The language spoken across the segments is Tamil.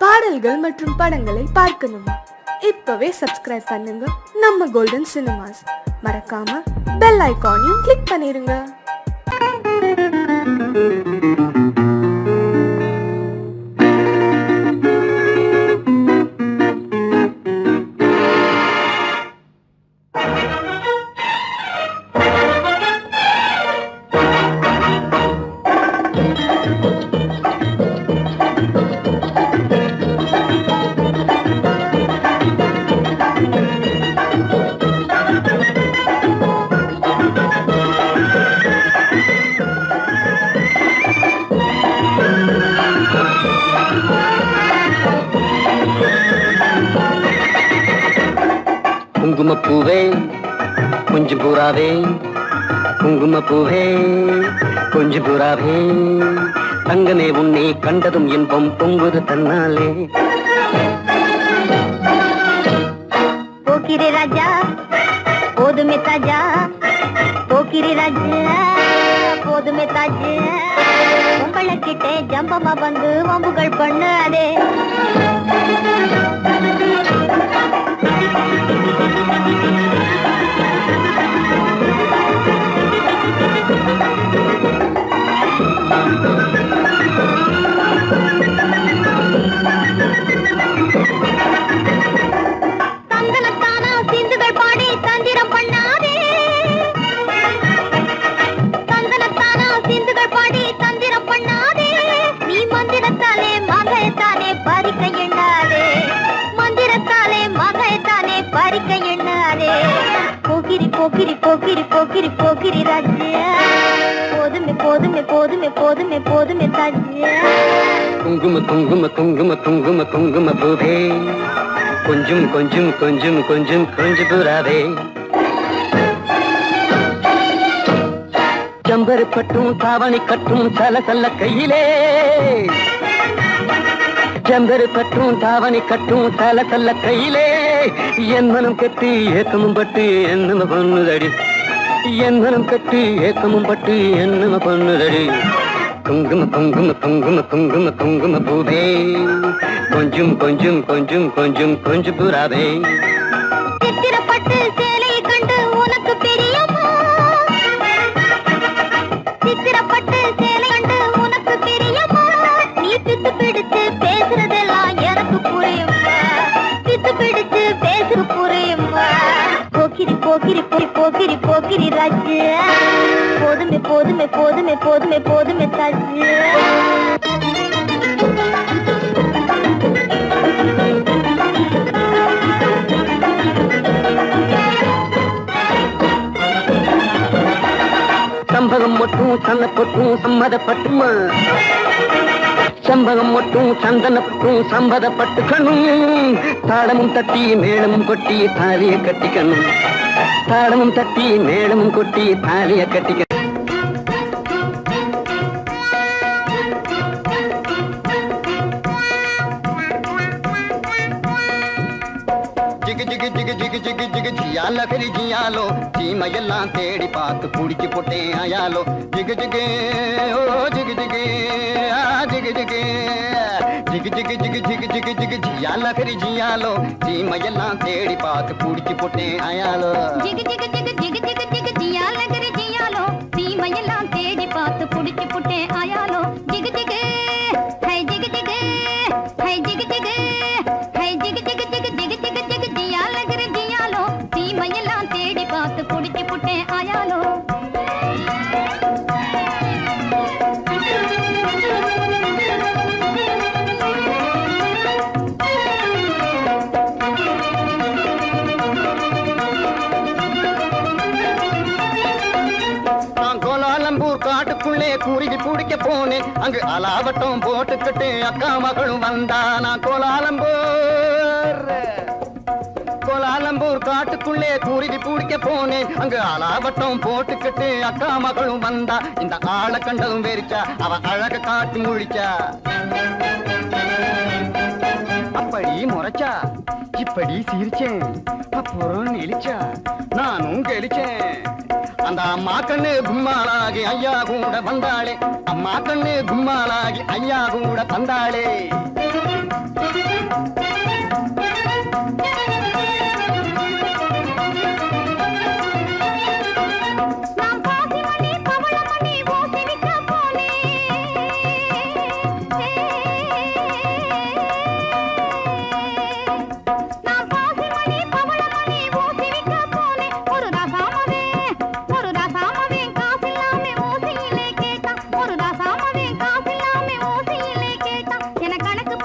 பாடல்கள் மற்றும் படங்களை பார்க்கணுமா? இப்பவே சப்ஸ்கிரைப் பண்ணுங்க நம்ம கோல்டன் சினிமாஸ். மறக்காம பெல் ஐகானையும் கிளிக் பண்ணிருங்க. குங்குமப்பூவே கொஞ்சம் பூராவே, குங்குமப்பூவே கொஞ்சம் பூராவே, தங்கமே உன்னை கண்டதும் இன்பம் பொங்குது தன்னாலே. போக்கிரி ராஜா போதுமே தாஜா, போக்கிரி ராஜா போதுமே தாஜா, உங்களை கிட்டே ஜம்பமா வந்து வம்புகள் பண்ணாதே. தங்கனத்தானா சிந்துகள் பாடி தந்திரம் பண்ணாதே, தங்கனத்தானா சிந்துகள் பாடி தந்திரம் பண்ணாதே. நீ மந்திரத்தாலே மகைத்தானே பறிக்க எண்ணாதே, மந்திரத்தாலே மகைத்தானே பறிக்க எண்ணாதே. போக்கிரி போக்கிரி போக்கிரி போக்கிரி போக்கிரி ராஜா, போதுமே போதுமே போதுமே போதுமே போதுமே தாஜா. குங்கும குங்கும குங்கும குங்கும குங்கும பூவே கொஞ்சம் கொஞ்சம் கொஞ்சம் கொஞ்சம் கொஞ்சம் பூராவே, ஜம்பரு பட்டும் தாவணி கட்டும் சல சல்ல கையிலே, ஜம்பரு பட்டும் தாவணி கட்டும் சல சல்ல கையிலே, என் மனம் கட்டி ஏக்கமும் பட்டு என்னம பொண்ணுதடி, என் மனம் கட்டி ஏக்கமும் பட்டு என்னம பொண்ணுதடி. குங்கும குங்கும குங்கும குங்கும குங்கும பூவே கொஞ்சம் கொஞ்சம் கொஞ்சம் கொஞ்சம் கொஞ்சம் பூராவே. சித்திரப்பட்டு சேலையை கண்டு உனக்கு பிரியமா, சித்திரப்பட்டு சேலை கண்டு உனக்கு பிரியமா. நீ பித்து பிடிச்சு பேசுறதெல்லாம் எனக்கு புரியுமா, பித்து பிடிச்சு பேசுற புரியுமா. போக்கிரி போக்கிரி போய் போக்கிரி போக்கிரி ராஜா, போதுமே போதுமே போதுமே போதுமே போதுமே தாஜா. சம்பகம் மட்டும் சன்னப்பட்டும் சம்மதப்பட்டுமா, சம்பகம் மட்டும் சந்தனப்பட்டும் சம்மதப்பட்டுக்கணும். தாளமும் தட்டி மேளமும் கொட்டி தாலிய கட்டிக்கணும், தாளமும் தட்டி மேளமும் கொட்டி தாலிய கட்டிக்கணும். ஜிகு ஜிகு ஜிகு ஜிகு ஜிகு ஜிகு ஜியால கரி ஜியாலோ, சீமையெல்லாம் தேடி பார்த்து குடிச்சு போட்டேன் ஆயாலோ. ஜிகு ஜிகு ஓ ஜிகு ஜிகு ஆ ஜிகு ஜிகு ஜிகு ஜிகு ஜிகு ஜிகு ஜிகு ஜிகு ஜியால கரி ஜியாலோ, சீமையெல்லாம் தேடி பார்த்து குடிச்சு போட்டேன் ஆயாலோ. ஜிகு ஜிகு ஜிகு ஜிகு ஜிகு ஜிகு ஜியால கரி ஜியாலோ, சீமையெல்லாம் தேடி பார்த்து குடிச்சு போட்டேன் ஆயாலோ. ஜிகு ஜிகு ஹை ஜிகு ஜிகு ஹை ஜிகு ஜிகு ஹை ஜிகு ஜிகு ஜிகு ஜிகு ஜிகு ஜிகு ஜியால கரி ஜியாலோ, சீமையெல்லாம் தேடி பார்த்து குடிச்சு போட்டேன் ஆயாலோ. காட்டுக்குள்ளே குருவி பிடிக்க போனேன், அங்கு அலாவட்டம் போட்டுக்கிட்டு அக்கா மகளும் வந்தா. நான் கோலாலம்பூர் காட்டுக்குள்ளே குருவி பிடிக்க போனேன், அங்கு அலாவட்டம் போட்டுக்கிட்டு அக்கா மகளும் வந்தா. இந்த ஆளை கண்டதும் வெறிச்சா, அவ அழக காட்டி முழிச்சா. அப்படி முறைச்சா இப்படி சிரிச்சேன், அப்புறம் நெளிச்சா நானும் கெளிச்சேன். அந்த அம்மா கண்ணு கும்மாளாகி ஐயா கூட வந்தாளே, அம்மா கண்ணு கும்மாளாகி ஐயா கூட வந்தாளே.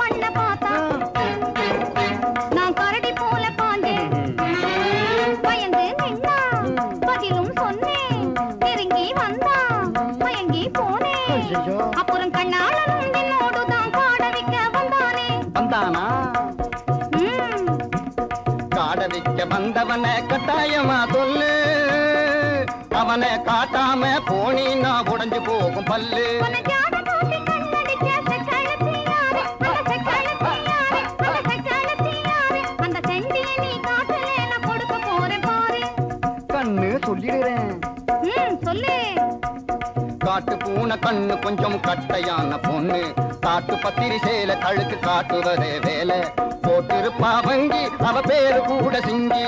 கண்ணை பார்த்தா நான் கரடி போல பாஞ்சேன் பயந்து நின்னா பதிலும் சொன்னேன் நெருங்கி வந்தா மயங்கி போனேன் அப்புறம் கண்ணாளனும் என்னோடுதான் காட வைக்க வந்தானே வந்தானா காட வைக்க வந்தவனை கட்டாயமா சொல்லு அவனை காட்டாம போனீன்னா உடைஞ்சு போகும் பல்லு கண்ணு சொல்லிடுறேன் சொல்லு காட்டு பூனை கண்ணு கொஞ்சம் கட்டையான பொண்ணு காட்டு பத்திரி சேல கழுக்கு காட்டுவதே வேலை போட்டிருப்பா வங்கி அவ பேரு கூட சிங்கி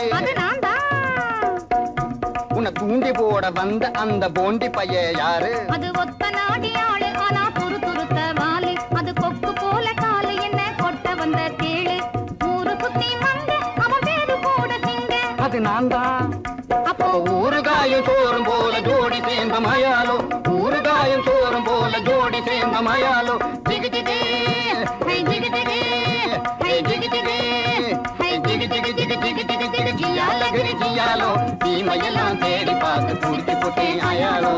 உன்னை தூண்டி போட வந்த அந்த போண்டி பைய யாரு அது ஒத்த நாடி ஆளு ஆனா துரு துருத்த வாலு அது கொக்கு போல காலு என்ன கொட்ட வந்த தேளு ஊரு சுத்தி வந்த அவன் பேரு கூட சிங்க அது நான் தான் அப்போ ஊறுகாயும் சோறும் போல ஜோடி சேர்ந்த மயாலோ ஊறுகாயும் சோறும் போல ஜோடி சேர்ந்த மயாலோ ஜிகு ஜிகு ஹை ஜிகு ஜிகு ஹை ஜிகு ஜிகு ஹை ஜிகு ஜிகு ஜிகு ஜிகு ஜிகு ஜிகு ஜியால கிரி ஜியாலோ தீமையெல்லாம் தேடி பார்த்து குடிச்சு போட்டே ஆயாலோ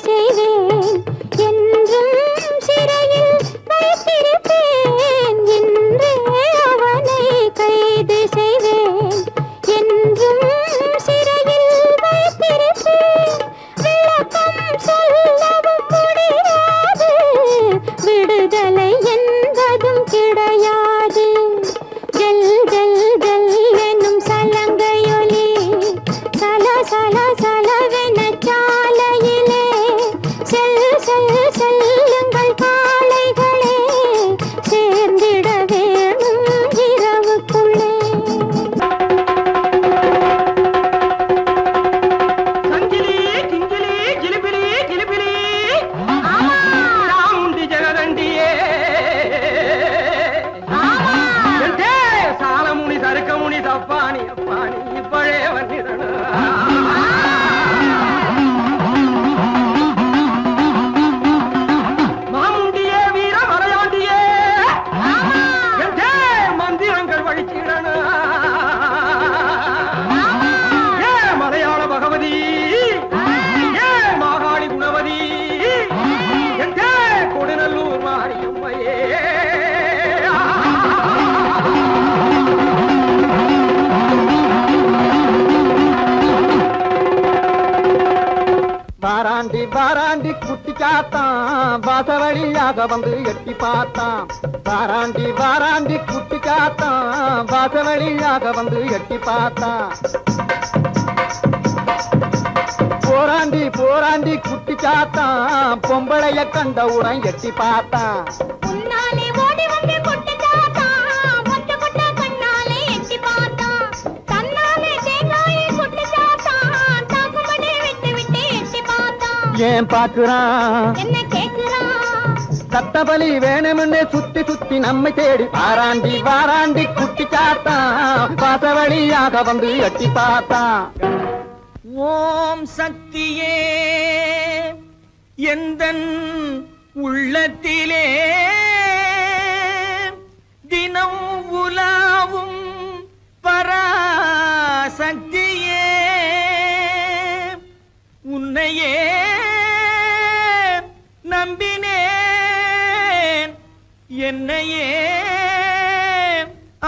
செய்வே வாராண்டி வாராண்டி குட்டி சாத்தான் வாசவழியாக வந்து எட்டி பார்த்தான். வாராண்டி வாராண்டி குட்டி சாத்தான் வாசவழியாக வந்து எட்டி பார்த்தான். போராண்டி போராண்டி குட்டி சாத்தான் பொம்பளைய கண்டவுடன் எட்டி பார்த்தான். உன்னாலே ஓடி வந்து குட்டி சாத்தான் ஒத்த கொட்ட கண்ணாலே எட்டி பார்த்தான். தன்னாலே தேங்காயை குட்டி சாத்தான் தாக்கும்படி விட்டு விட்டு எட்டி பார்த்தான். ஏன் பாக்குறான் என்ன கேக்குறான்? சத்தபலி வேணும்னு சுத்தி சுத்தி நம்மை தேடி வாராண்டி வாராண்டி குட்டி சாத்தான் வாசவழியாக வந்து எட்டி பார்த்தான். ஓம் சக்தியே எந்தன் உள்ளத்திலே தினம் உலாவும் பராசக்தியே உன்னையே நம்பினேன் என்னையே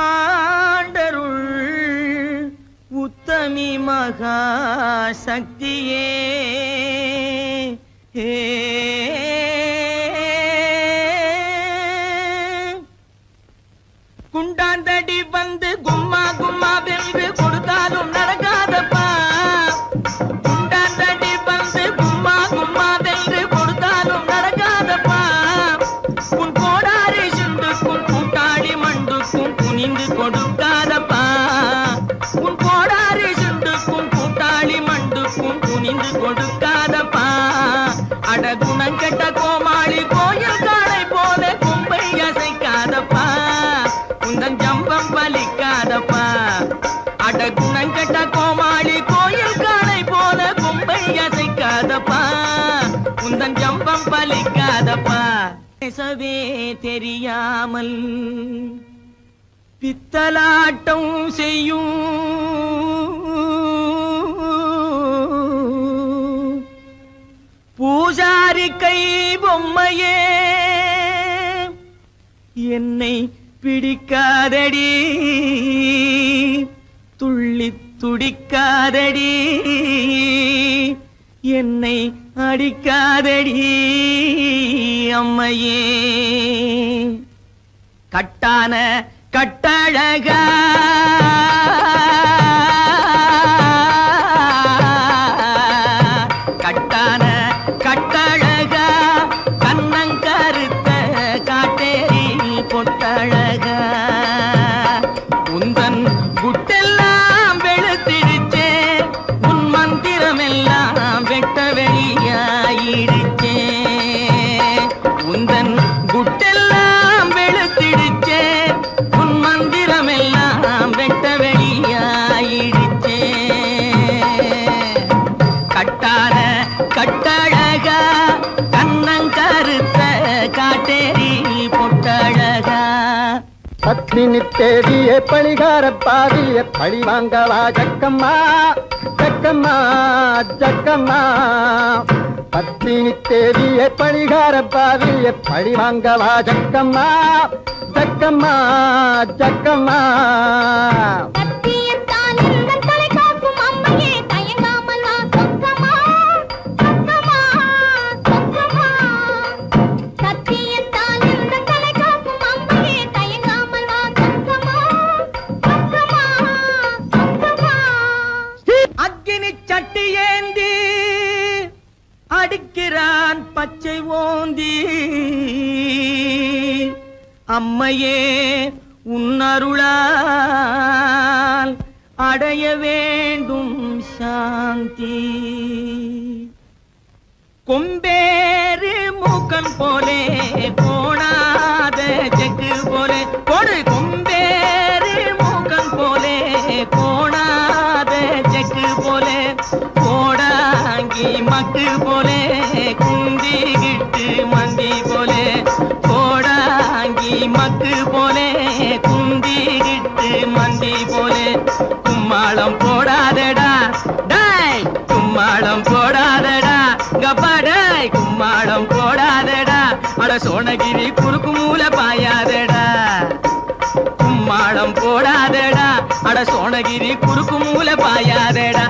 ஆண்டருள் உத்தமி மகா சக்தியே. குண்டாந்தடி வந்து கும்மா கும்மா வென்று கொடுத்தாலும் நடக்காதப்பா. குண்டாந்தடி வந்து கும்மா கும்மா வென்று கொடுத்தாலும் நடக்காதப்பா. உன் கோடாரி சுண்டுக்கும் கூட்டாளி மண்டுக்கும் குனிந்து கொடுக்காதப்பா. உன் கோடாரி சுண்டுக்கும் கூட்டாளி மண்டுக்கும் குனிந்து கொடுக்காதப்பா. அடகுணம் கெட்ட கோமாளி கோயில் காளை போல கொம்பை அசைக்காதப்பா. உந்தன் ஜம்பம் பலிக்காதப்பா. அடகுணம் கெட்ட கோமாளி கோயில் காளை போல கொம்பை அசைக்காதப்பா. உந்தன் ஜம்பம் பலிக்காதப்பா. பேசவே தெரியாமல் பித்தலாட்டம் செய்யும் பூஜாரி கை பொம்மையே என்னை பிடிக்காதடி துள்ளி துடிக்காதடி என்னை அடிக்காதடி அம்மையே. கட்டான கட்டழகா கட்டான கட்டழகா கண்ணங்கருத்த காட்டேரி பொட்டழகா உந்தன் குட்டெல்லாம் வெளுத்திடுச்சே. உன் மந்திரமெல்லாம் வெட்ட வெளியாயிடுச்சே. உந்தன் குட்டெல்லாம் வெளுத்திடுச்சே. உன் மந்திரமெல்லாம் வெட்ட வெளியாயிடுச்சே. கட்டான கட்டழகா கண்ணங்கருத்த காட்டேரி பொட்டழகா. பத்மினி தேவியே பழிகார பாவிய பழி வாங்கவா ஜக்கம்மா ஜக்கம்மா ஜக்கம்மா. பத்மினி தேவியே பழிகார பாவிய பழி வாங்கவா ஜக்கம்மா ஜக்கம்மா ஜக்கம்மா. சத்தியத்தால் எந்தன் தலை காக்கும் அம்மையே தயங்காமல் வா சொக்கமா சொக்கமா சொக்கமா. சத்தியத்தால் எந்தன் தலை காக்கும் அம்மையே தயங்காமல் வா சொக்கமா சொக்கமா சொக்கமா. அக்கினி சட்டி ஏந்தி அடிக்கிறான் பச்சை ஓந்தி. அம்மையே உன்னருளால் அடைய வேண்டும் சாந்தி. கொம்பேறு மூக்கன் போலே கோணாத செக்கு போலே கொடு. கொம்பேறு மூக்கன் போலே கோணாத செக்கு போலே கோடாங்கி மக்கு போலே குந்திகிட்டு மந்தி போலே கோடாங்கி மக்கு போலே குந்திகிட்டு மந்தி போலே. கும்மாளம் போடாதடா டாய் கும்மாளம் போடாதடா கப்பாடாய் கும்மாளம் போடாதடா. அட சோனகிரி குறுக்கு மூல பாயாதடா. கும்மாளம் போடாதடா அட சோனகிரி குறுக்கு மூல பாயாதடா.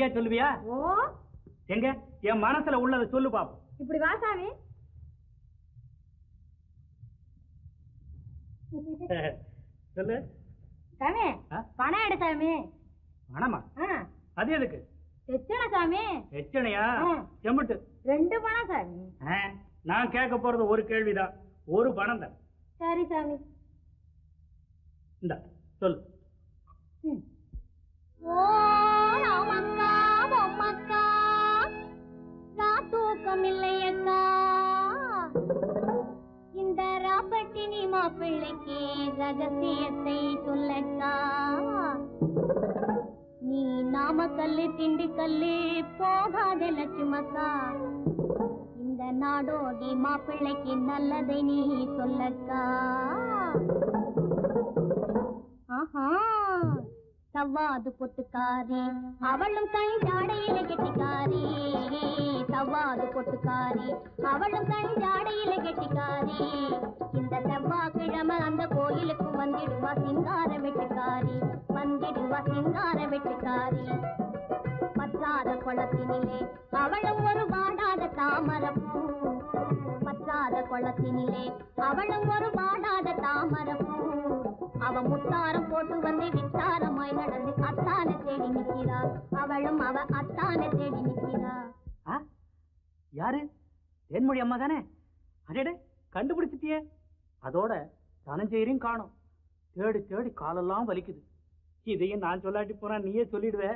உண்மையா சொல்லுவியா? ஓ எங்க என் மனசுல உள்ளதை சொல்லு பாப்போம். இப்படி வா சாமி. சொல்லு சாமி பணம் எடு சாமி. பணமா? அது எதுக்கு? எச்சனை சாமி. எச்சனையா? செம்பிட்டு 2 பணம் சாமி. நான் கேட்க போறது ஒரு கேள்விதான், ஒரு பணம் தான். சரி சாமி. இந்த சொல்லு. ஓ ராமக்கா பொம்மக்கா தூக்கம் இல்லையக்கா, இந்த ராப்பட்டினி மாப்பிள்ளைக்கு ரகசியத்தை சொல்லக்கா. நீ நாமக்கல்லு திண்டுக்கல்லு போகாத லட்சுமக்கா, இந்த நாடோடி மாப்பிள்ளைக்கு நல்லதை நீ சொல்லக்கா. ஆஹா சவ்வாது பொட்டுக்காரி அவளும் கண் ஜாடையில கெட்டிக்காரி, சவ்வாது பொட்டுக்காரி அவளும் கண் ஜாடையில கெட்டிக்காரி. இந்த செவ்வாய்க்கிழமை அந்த கோயிலுக்கு வந்திடுவா சிங்கார வெட்டுக்காரி, வந்திடுவா சிங்கார வெட்டுக்காரி. பற்றாத குளத்தினிலே அவளும் ஒரு வாடாத தாமரப்பூ, பற்றாத குளத்தினிலே அவளும் ஒரு வாடாத தாமரப்பூ. அவ முத்தாரம் போட்டு வந்து வித்தாரமாய் நடந்து அத்தானை தேடி நிற்கிறாள், அவளும் அவ அத்தானை தேடி நிற்கிறாள். யாரு? தேன்மொழி அம்மா தானே? அடே கண்டுபிடிச்சிட்டியே. அதோட தனஞ்செயரையும் காணும். தேடி தேடி காலெல்லாம் வலிக்குது. இதையும் நான் சொல்லாட்டி போனா நீயே சொல்லிடுவே.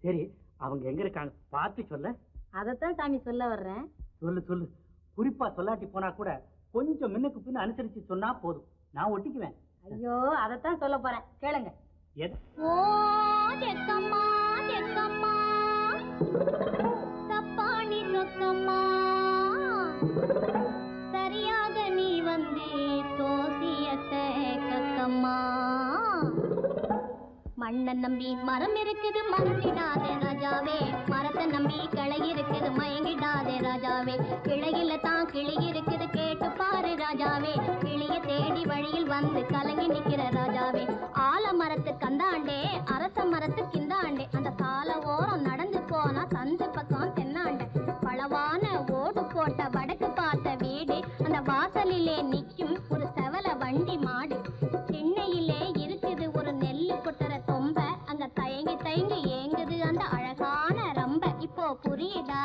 சரி அவங்க எங்க இருக்காங்க பார்த்து சொல்ல. அதத்தான் சாமி சொல்ல வர்றேன். சொல்லு சொல்லு. குறிப்பா சொல்லாட்டி போனா கூட கொஞ்சம் முன்னுக்கு பின்ன அனுசரிச்சு சொன்னா போதும், நான் ஒட்டிக்குவேன். ஐயோ அதத்தான் சொல்ல போறேன், கேளுங்க. ஓ தெக்கம்மா தெக்கம்மா தப்பாணி சொக்கம்மா, சரியாக நீ வந்து தோசியத்தை கக்கம்மா. மண்ணை நம்பி மரம் இருக்குது மறந்திடாதே ராஜாவே, மரத்தை நம்பி கிளை இருக்குது மயங்கிடாதே ராஜாவே. கிளையில தான் கிளி இருக்குது கேட்டு பாரு ராஜாவே, கிளிய தேடி வழியில் வந்து கலங்கி நிக்கிற ராஜாவே. ஆல மரத்து கந்தாண்டே அரச மரத்து கிந்தாண்டே, அந்த சால ஓரம் நடந்து போனா சந்து பக்கம் தென்னாண்டே. பளவான ஓடு போட்ட வடக்கு பார்த்த வீடு, அந்த வாசலிலே நிக்கும் ஒரு செவல வண்டி மாடு. திண்ணையிலே இருக்குது ஒரு நெல்லு கொட்டுற தொம்ப, அங்க தயங்கி தயங்கி ஏங்குது அந்த அழகான ரம்ப. இப்போ புரியுதா?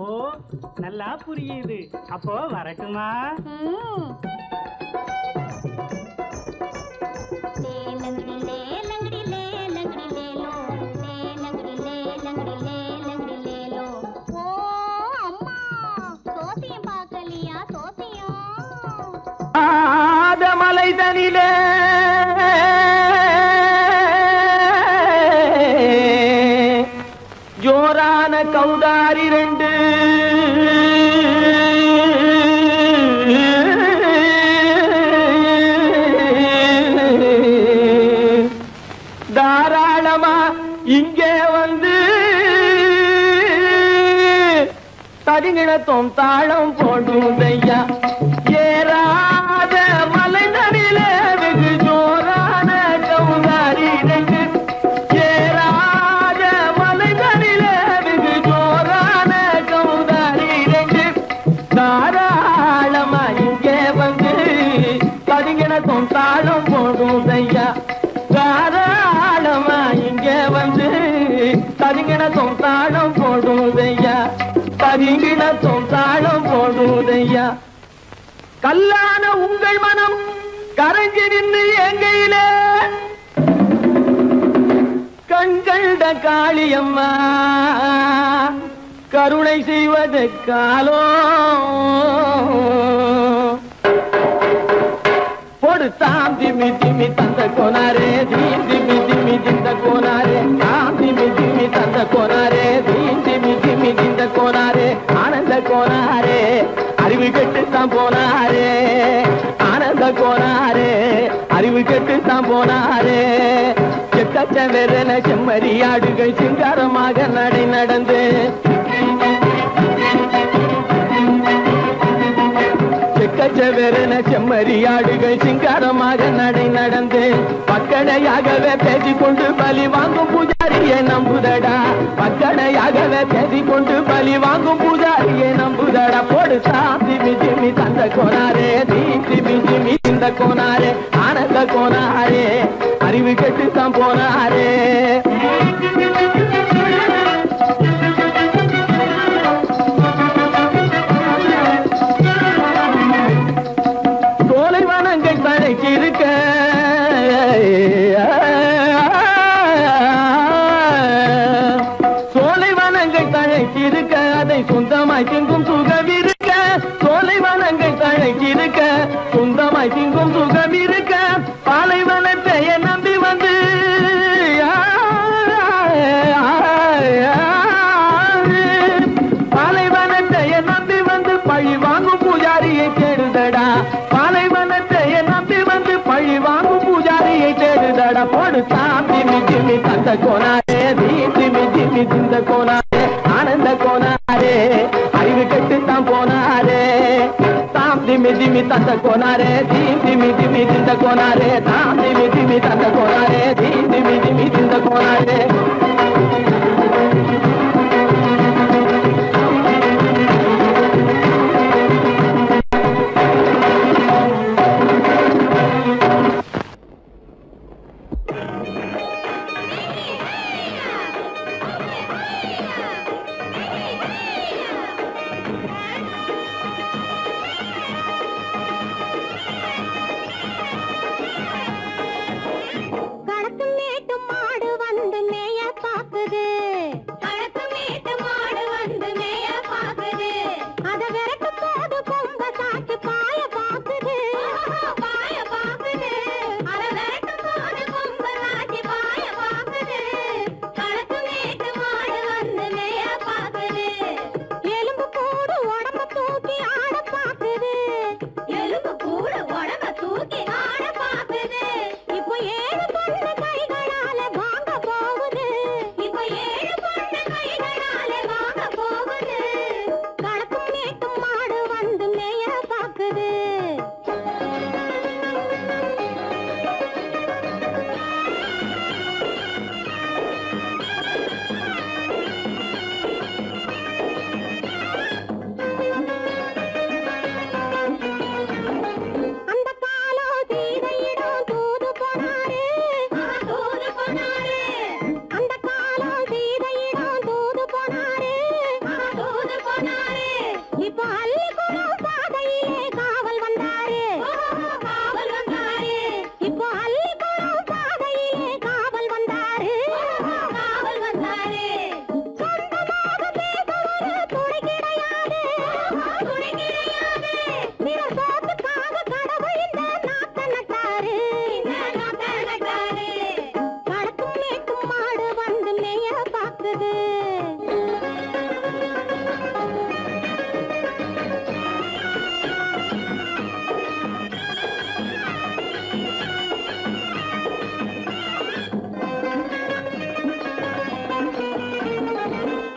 ஓ நல்லா புரியுது. அப்போ வரட்டுமா? லேலங்கடி லேலங்கடி லேலங்கடி லேலோ, லேலங்கடி லேலங்கடி லேலங்கடி லேலோ. ஓ அம்மா சோசியம் பார்க்கலையா சோசியம்? மலை தனிலே ஜோரான கௌதாரி 2 தாராளமா இங்கே வந்து தடிநிலத்தும் தாளம் போடுதையா. ஏறாத மலை தனிலே வெகு ஜோரான கௌதாரி 2, ஏறாத மலை தனிலே வெகு ஜோரான கௌதாரி 2. தாராளமா இங்கே வந்து தடிநிலத்தும் தாளம் போடுதையா. தாராளமா இங்கே வந்து தடிநிலத்தும் தாளம் போடுதையா, தடிநிலத்தும் தாளம் போடுதையா. கல்லான உங்கள் மனம் கரைஞ்சி நின்று எங்கையிலே கண்கண்ட காளியம்மா கருணை செய்வது காலோ. பொடுத்தாம் திமி திமி தந்த கோனாரே, தீம் திமி திமி திந்த கோனாரே, தாம் திமி திமி தந்த கோனாரே, தீம் திமி திமி திந்த கோனாரே. ஆனந்த கோனாரே அறிவு கெட்டுத்தான் போனாரே, ஆனந்த கோனாரே அறிவு கெட்டுத்தான் போனாரே. செக்கச்ச வெறன செம்மறியாடுகள் சிங்காரமாக நடை நடந்து, செக்க செக்கச்செவரென செம்மறியாடுகள் சிங்காரமாக நடை நடந்து பக்கடையாகவே பேசிக்கொண்டு பலி வாங்கும் பூஜாரியை நம்புதடா. பக்கடையாகவே பேசிக்கொண்டு பலி வாங்கும் பூஜாரியை நம்புதடா. போடு சாமி ஜிமி தந்த கோனாரே, தீமி ஜிமி இந்த கோனாரே, ஆனந்த கோனாரே, அறிவு கெட்டு தான் போனாரே. இருக்க சோலைவனங்கள் தழைச்சிருக்க அதை சொந்தமாய் திங்கும் சுகம் இருக்க. சோலைவனங்கள் தழைச்சிருக்க சொந்தமாய் திங்கும் சுகம் இருக்க. பாலைவனத்தை நம்பி வந்து பாலைவனத்தை நம்பி வந்து பழி வாங்கும் பூஜாரியை தேடுதடா. பாலைவனத்தை நம்பி வந்து பழி வாங்கும் பூஜாரியை தேடுதடா. போடு சாமி ஜிமி தந்த கோனாரே, தீமி ஜிமி இந்த கோனாரே, ஆனந்த கோனாரே, அறிவு கெட்டு தான் போனாரே. சாமி ஜிமி தந்த கோனாரே, தீமி ஜிமி இந்த கோனாரே, சாமி ஜிமி தந்த கோனாரே, தீமி ஜிமி இந்த கோனாரே.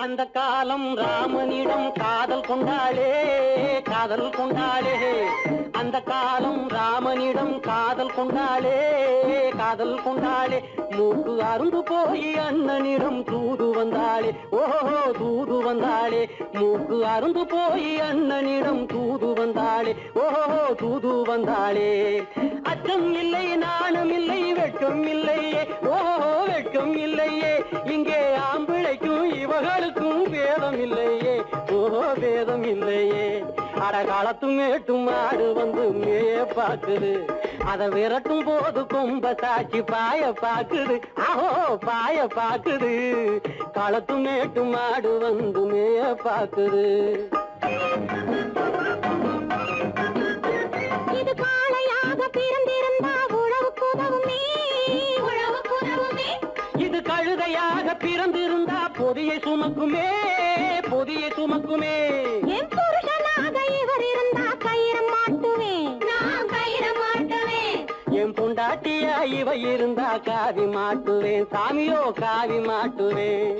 அந்த காலம் ராமனிடம் காதல் கொண்டாளே, காதல் கொண்டாளே. அந்த காலம் ராமனிடம் காதல் கொண்டாளே, காதல் கொண்டாளே. மூக்கு அருந்து போய் அண்ணனிடம் தூது வந்தாளே, ஓஹோ தூது வந்தாளே. மூக்கு அருந்து போய் அண்ணனிடம் தூது வந்தாளே, ஓஹோ தூது வந்தாளே. அச்சம் இல்லை, நாணம் இல்லை, வெட்கம் இல்லையே, ஓஹோ வெட்கம் இல்லையே. இங்கே ஆம்பிளைக்கும் இவர்களுக்கும் வேதம் இல்லையே, ஓஹோ வேதம் இல்லையே. அடகாலத்தும் மேட்டும் மாடு வந்து மேய பாக்குது, அதை விரட்டும் போது கொம்ப சாட்சி பாய பாக்குது, ஆஹோ பாய பாக்குது. களத்தும் மேட்டும் மாடு வந்து மேய பாக்குது. இது காளையாக பிறந்திருந்தா உழவுக்கு உதவுமே, உழவுக்கு உதவுமே. இது கழுதையாக பிறந்திருந்தா பொதியை சுமக்குமே, பொதியை சுமக்குமே. என் புருஷனாக இவர் இருந்தா கயிறம் மாட்டுவேன், நான் கயிறம் மாட்டுவேன். என் பொண்டாட்டியா இவ இருந்தா காவி மாட்டுவேன், சாமியோ காவி மாட்டுவேன்.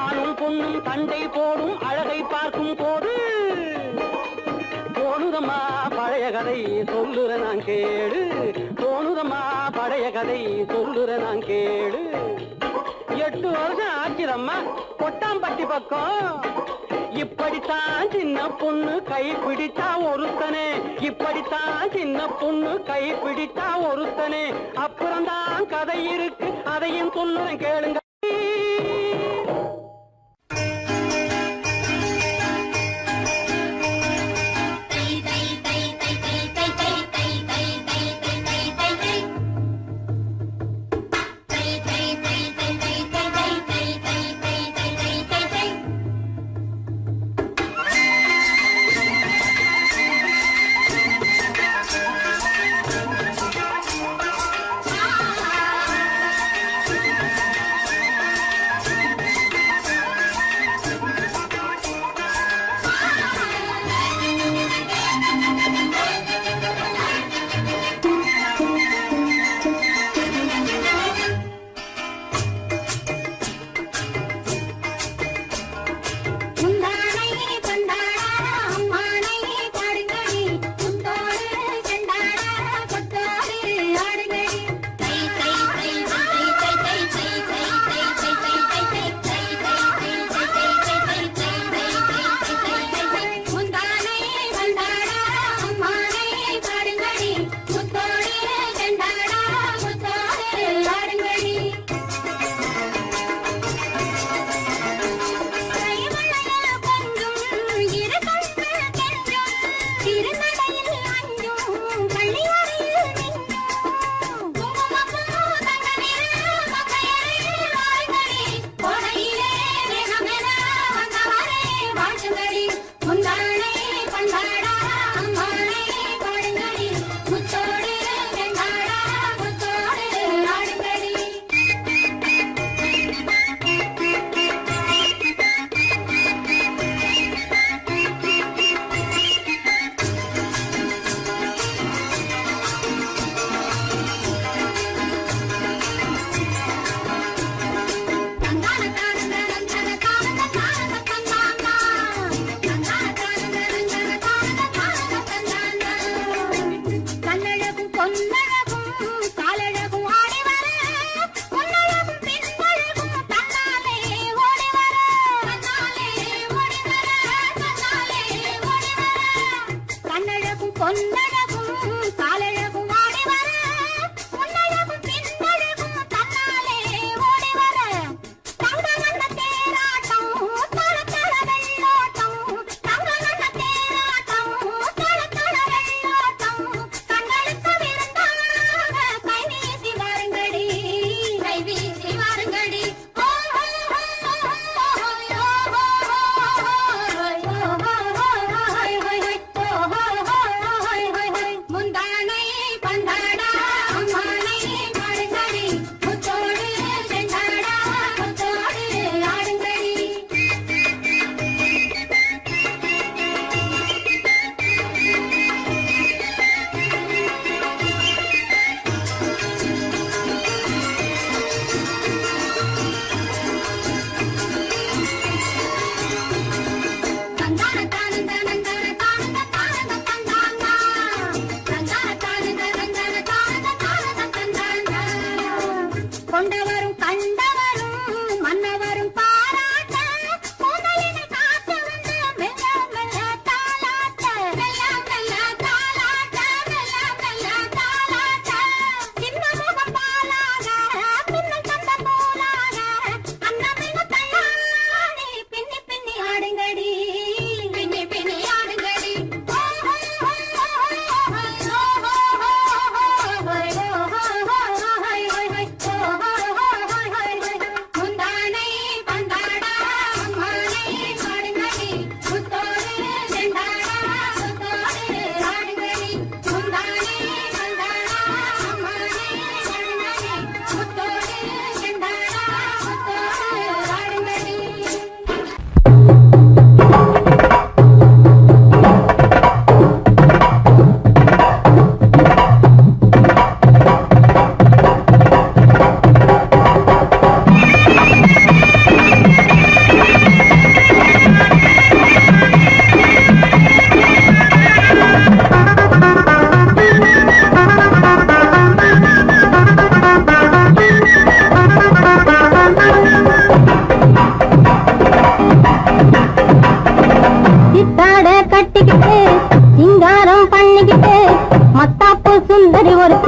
ஆணும் பொண்ணும் சண்டை போடும் அழகை பார்க்கும் சொல்லுற நான் கேளு, தோணுதம்மா பழைய கதை சொல்லுற நான் கேளு. 8 வருஷம் ஆச்சுதம்மா கொட்டாம்பட்டி பக்கம், இப்படித்தான் சின்ன பொண்ணு கை பிடிச்சா ஒருத்தனே, இப்படித்தான் சின்ன பொண்ணு கை பிடிச்சா ஒருத்தனே. அப்புறம்தான் கதை இருக்கு, அதையும் சொல்லுறேன் கேளுங்க.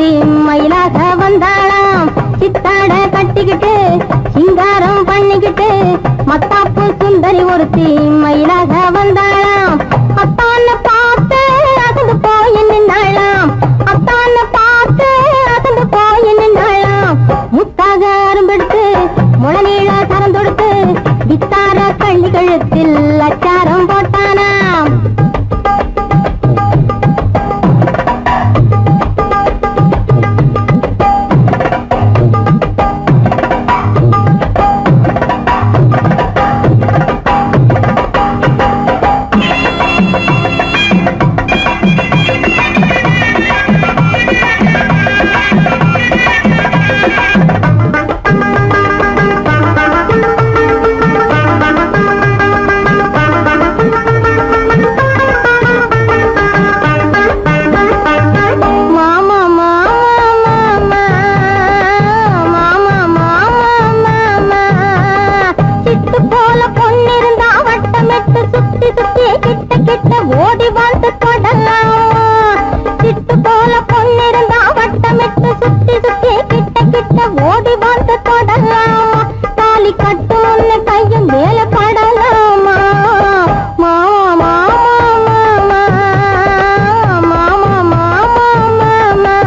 ஒருத்தி மயிலாக வந்தாளாம். சித்தாட கட்டிக்கிட்டு சிங்காரம் பண்ணிக்கிட்டு மத்தாப்பு சுந்தரி ஒருத்தி மயிலாக வந்தாளாம். அத்தான பார்த்து அசந்து போய் நின்னாளாம். அத்தான பார்த்து அசந்து போய் நின்னாளாம். முத்தாக அரும்பெடுத்து முளநீள சரம் தொடுத்து வித்தார கள்ளி கழுத்தில் அச்சாரம் போட்டானாம். ஓடி வந்து தொடலாம். சிட்டு போல பொண்ணிருந்தா வட்டமிட்டு சுத்தி சுத்தி கிட்ட கிட்ட ஓடி வந்து தொடலாம். தாலி கட்டு முன்ன கையும் மேல படலாமா. மாமா மாமா மாமா மாமா மாமா.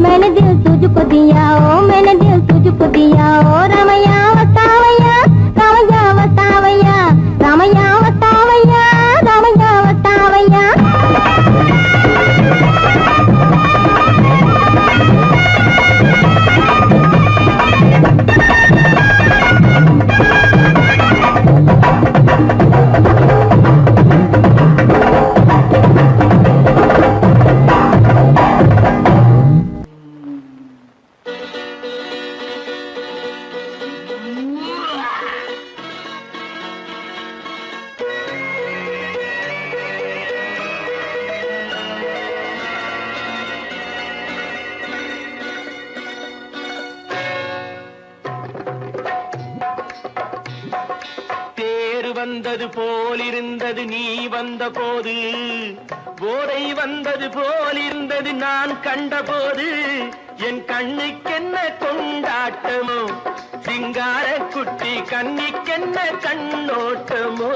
मैंने दिल तुझको दिया ओ मैंने दिल तुझको दिया ओ रामैया वतावैया रामैया वतावैया रामैया वतावैया रामैया वतावैया. வந்தது போலிருந்தது நீ வந்த போது, போதை வந்தது போலிருந்தது நான் கண்டபோது, என் கண்ணுக்கென்ன கொண்டாட்டமோ, சிங்கார குட்டி கண்ணிக்கென்ன கண்ணோட்டமோ.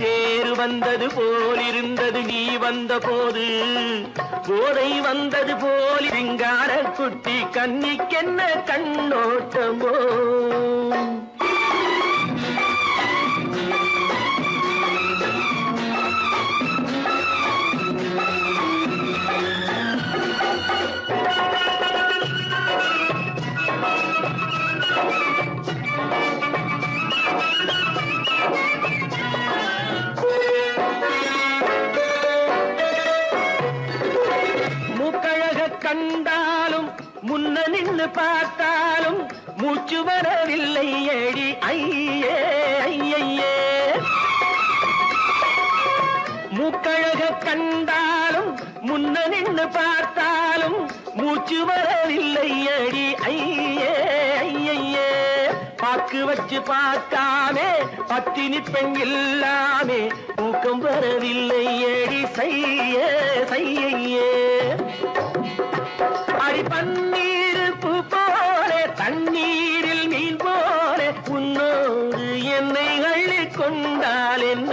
தேர் வந்தது போலிருந்தது நீ வந்த போது, போதை வந்தது போல் சிங்கார குட்டி கண்ணிக்கென்ன கண்ணோட்டமோ. கண்டாலும் முன்ன நின்று பார்த்தாலும் மூச்சு வரவில்லை ஏடி ஐயே ஐயே. மூக்கழக கண்டாலும் முன்ன நின்று பார்த்தாலும் மூச்சு வரவில்லை ஏடி ஐயே ஐயே. பாக்கு வச்சு பார்க்காமே பத்தினி பெண் இல்லாமே தூக்கம் வரவில்லை ஏடி செய்ய செய்யே. அடி பன்னீர் பூ போல தண்ணீரில் மீன் போல உன்னோடு என்னை அள்ளி கொண்டால் என்ன.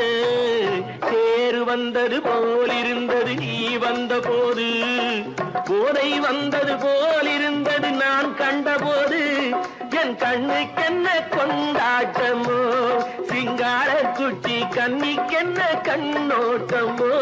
தேர் வந்தது போலிருந்தது நீ வந்த போது, போதை வந்தது போலிருந்தது நான் கண்டபோது, என் கண்ணுக்கென்ன கொண்டாட்டமோ, சிங்கார குட்டி கண்ணிக்கென்ன கண்ணோட்டமோ.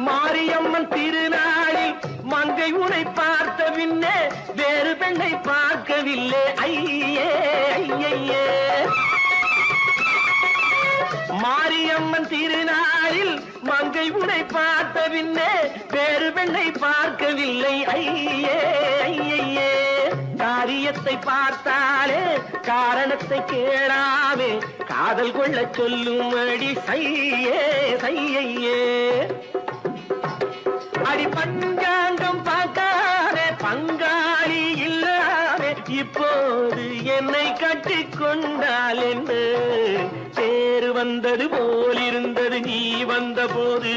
மாரியம்மன் திருநாளில் மங்கை உனை பார்த்த பின்னே ஐயே ஐயே. மாரியம்மன் திருநாளில் மங்கை உன்னை பார்த்த பின்னே வேறு பெண்ணை பார்க்கவில்லை ஐயே ஐயே. காரியத்தை பார்த்தாலே காரணத்தை கேளாமே காதல் கொள்ள சொல்லும் அடி சையே சையே. அடி பஞ்சாங்கம் பார்க்காதே பங்காளி இல்லாமே இப்போது என்னை கட்டிக்கொண்டால் என்று தேர் வந்தது போலிருந்தது நீ வந்த போது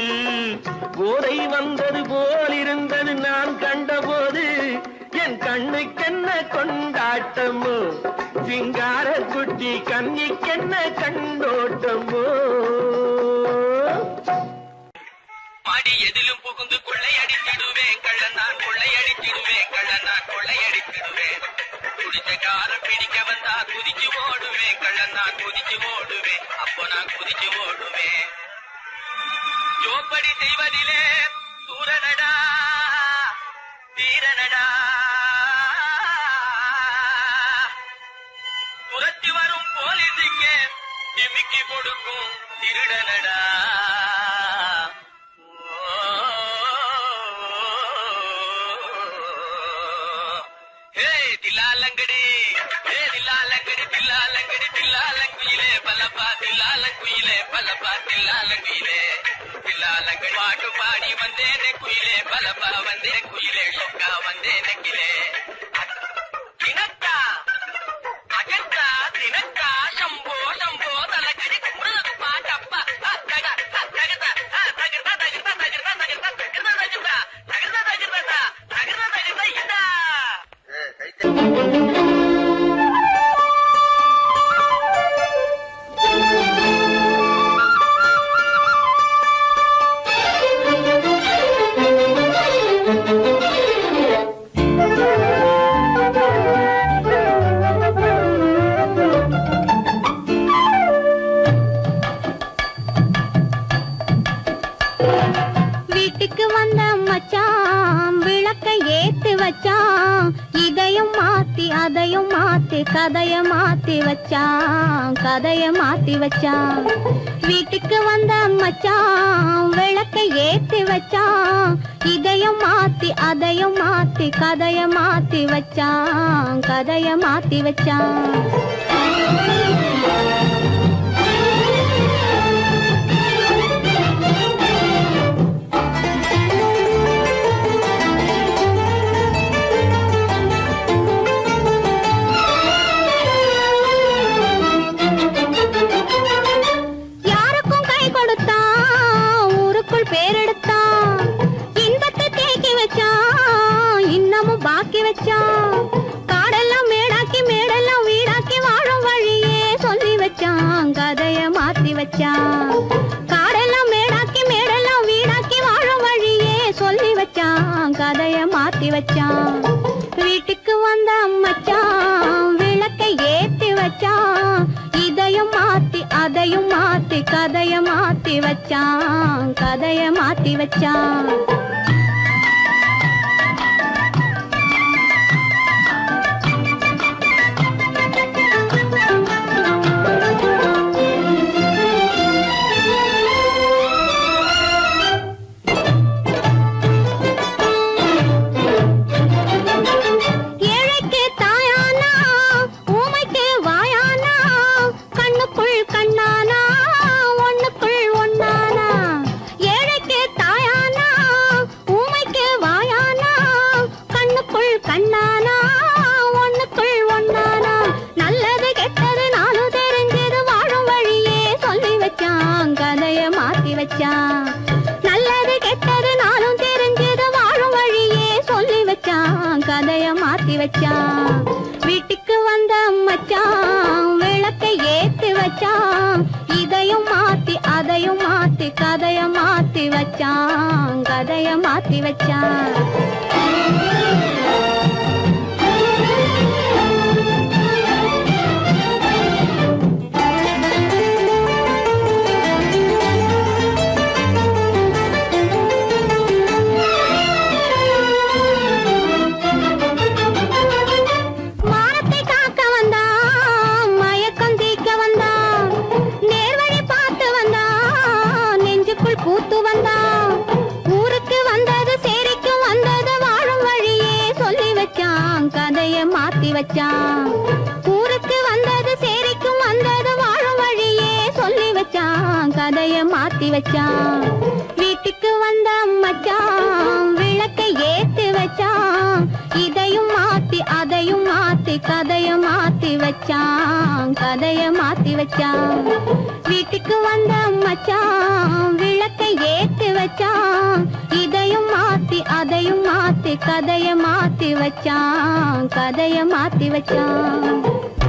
போதை வந்தது போலிருந்தது நான் கண்டபோது என் கண்ணுக்கென்ன கொண்டாட்டமோ சிங்கார குட்டி கண்ணிக்கென்ன கண்டோட்டமோ. மாடி எதிலும் புகுந்து கொள்ளையடித்திடுவேன் கள்ளன் நான் கொள்ளையடித்திடுவேன் கள்ளன் நான் கொள்ளையடித்திடுவேன். குடிச்ச காரம் பிடிக்க வந்தா குதிச்சு ஓடுவேன் கள்ளன் நான் குதிச்சு ஓடுவேன் அப்போ நான் குதிச்சு ஓடுவேன். ஜோப்படி செய்வதிலே சூரனடா தீரனடா துரத்தி வரும் போலீஸுக்கு டிமிக்கி கொடுக்கும் திருடனடா. தில்லாலங்கடி தில்லாலங்கடி தில்லாலங்கடி தில்லாலங்குயிலே பல்லப்பா தில்லாலங்குயிலே பல்லப்பா தில்லாலங்குயிலே தில்லாலங்கடி பாட்டு பாடி வந்தேனே குயிலே பல்லப்பா வந்தேன் குயிலே சொக்கா வந்தேன் நக்கிலே. தினக்கா அகத்தா தினக்கா சம்போ சம்போ தலக்கடி முருகு பாட்டப்பா தகதா தகதா தகதா தகதா தகதா தகதா தகதா தகதா தகதா தகதா தகதா தகதா இதா. வீட்டுக்கு வந்த மச்சான் விளக்கை ஏத்தி வச்சான் இதையும் மாத்தி அதையும் மாத்தி கதைய மாத்தி வச்சான் கதைய மாத்தி வச்சான். வீட்டுக்கு வந்த மச்சான் விளக்கை ஏத்தி வச்சான் இதையும் மாத்தி அதையும் மாத்தி கதைய மாத்தி வச்சான் கதைய மாத்தி வச்சான். யாருக்கும் கை கொடுத்தான் ஊருக்குள் பேரெடுத்தான் இன்பத்தை தேக்கி வச்சான் இன்னமும் பாக்கி வச்சான். காடெல்லாம் மேடாக்கி மேடெல்லாம் வீடாக்கி வாழும் வழியே சொல்லி வச்சான் கதைய மாத்தி வச்சான். காடெல்லாம் மேடாக்கி மேடெல்லாம் வீடாக்கி வாழும் வழியே சொல்லி வச்சான் கதைய மாத்தி வச்சான். வீட்டுக்கு வந்த மச்சான் விளக்கை ஏத்தி வச்சான் இதையும் மாத்தி அதையும் மாத்தி கதைய மாத்தி வச்சான் கதைய மாத்தி வச்சான். ஏழைக்கு தாயானா ஊமைக்கு வாயானா கண்ணுக்குள் கண்ணானா ஒண்ணுக்குள் ஒண்ணானா. ஏழைக்கு தாயானா ஊமைக்கு வாயானா கண்ணுக்குள் கண்ணானா ஒண்ணுக்குள் ஒண்ணானா. நல்லது கெட்டது நானும் தெரிஞ்சது வாழும் வழியே சொல்லி வச்சான் கதைய மாத்தி வச்சான். நல்லது கெட்டது நானும் தெரிஞ்சது வாழும் வழியே சொல்லி வச்சான் கதைய மாத்தி வச்சான். வீட்டுக்கு வந்த மச்சான் விளக்கை ஏத்தி வச்சான் இதையும் மாத்தி அதையும் மாத்தி கதைய மாத்தி வச்சான் கதைய மாத்தி வச்சான். மானத்தை காக்க மாத்தி வச்சான் வீட்டுக்கு வந்த மச்சான் விளக்கை ஏத்தி வச்சான் இதையும் மாத்தி அதையும் மாத்தி கதைய மாத்தி வச்சான் கதைய மாத்தி வச்சான் வீட்டுக்கு வந்த மச்சான் விளக்கை ஏத்தி வச்சான் இதையும் மாத்தி அதையும் மாத்தி கதைய மாத்தி வச்சான் கதைய மாத்தி வச்சான்